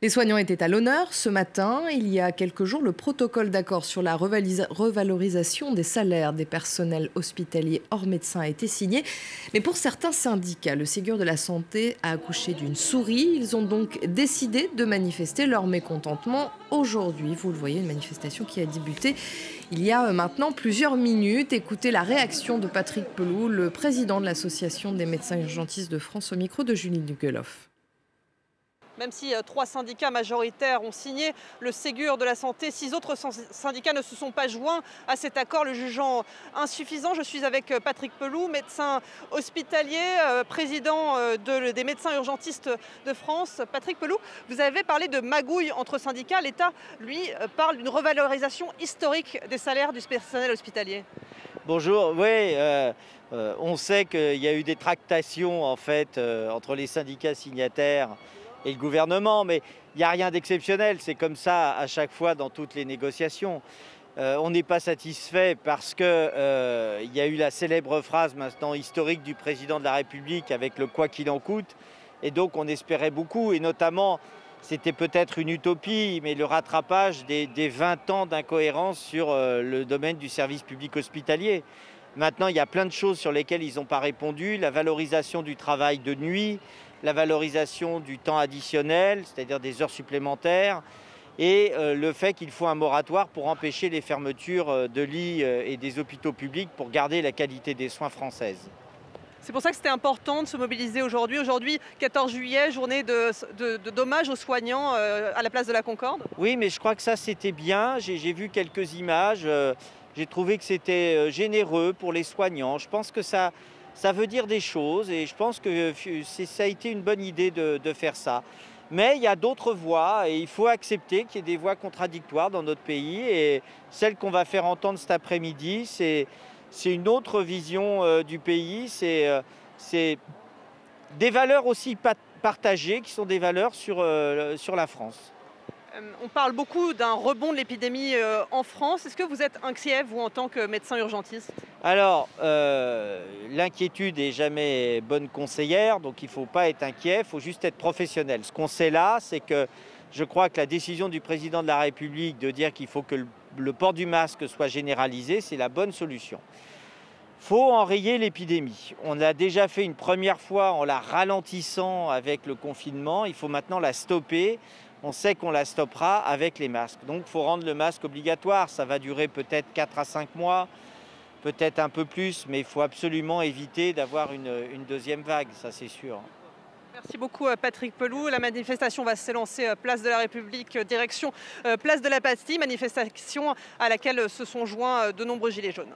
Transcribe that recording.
Les soignants étaient à l'honneur ce matin. Il y a quelques jours, le protocole d'accord sur la revalorisation des salaires des personnels hospitaliers hors médecin a été signé. Mais pour certains syndicats, le Ségur de la santé a accouché d'une souris. Ils ont donc décidé de manifester leur mécontentement aujourd'hui. Vous le voyez, une manifestation qui a débuté il y a maintenant plusieurs minutes. Écoutez la réaction de Patrick Pelloux, le président de l'Association des médecins urgentistes de France, au micro de Julie Dugueloff. Même si 3 syndicats majoritaires ont signé le Ségur de la santé, 6 autres syndicats ne se sont pas joints à cet accord, le jugeant insuffisant. Je suis avec Patrick Pelloux, médecin hospitalier, président des médecins urgentistes de France. Patrick Pelloux, vous avez parlé de magouille entre syndicats. L'État, lui, parle d'une revalorisation historique des salaires du personnel hospitalier. Bonjour, oui, on sait qu'il y a eu des tractations en fait entre les syndicats signataires et le gouvernement, mais il n'y a rien d'exceptionnel, c'est comme ça à chaque fois dans toutes les négociations. On n'est pas satisfait parce qu'il y a eu la célèbre phrase maintenant historique du président de la République avec le « quoi qu'il en coûte », et donc on espérait beaucoup, et notamment c'était peut-être une utopie, mais le rattrapage des 20 ans d'incohérence sur le domaine du service public hospitalier. Maintenant, il y a plein de choses sur lesquelles ils n'ont pas répondu, la valorisation du travail de nuit, la valorisation du temps additionnel, c'est-à-dire des heures supplémentaires, et le fait qu'il faut un moratoire pour empêcher les fermetures de lits et des hôpitaux publics pour garder la qualité des soins française. C'est pour ça que c'était important de se mobiliser aujourd'hui. Aujourd'hui, 14 juillet, journée d'hommage aux soignants à la place de la Concorde. Oui, mais je crois que ça c'était bien. J'ai vu quelques images. J'ai trouvé que c'était généreux pour les soignants. Je pense que ça veut dire des choses et je pense que ça a été une bonne idée de faire ça. Mais il y a d'autres voix et il faut accepter qu'il y ait des voix contradictoires dans notre pays. Et celle qu'on va faire entendre cet après-midi, c'est une autre vision du pays. C'est des valeurs aussi partagées qui sont des valeurs sur la France. On parle beaucoup d'un rebond de l'épidémie en France. Est-ce que vous êtes inquiet, vous, en tant que médecin urgentiste? Alors, l'inquiétude n'est jamais bonne conseillère, donc il ne faut pas être inquiet, il faut juste être professionnel. Ce qu'on sait là, c'est que je crois que la décision du président de la République de dire qu'il faut que le port du masque soit généralisé, c'est la bonne solution. Il faut enrayer l'épidémie. On l'a déjà fait une première fois en la ralentissant avec le confinement, il faut maintenant la stopper. On sait qu'on la stoppera avec les masques. Donc il faut rendre le masque obligatoire. Ça va durer peut-être 4 à 5 mois, peut-être un peu plus, mais il faut absolument éviter d'avoir une deuxième vague, ça c'est sûr. Merci beaucoup Patrick Pelloux. La manifestation va s'élancer place de la République, direction place de la Bastille, manifestation à laquelle se sont joints de nombreux gilets jaunes.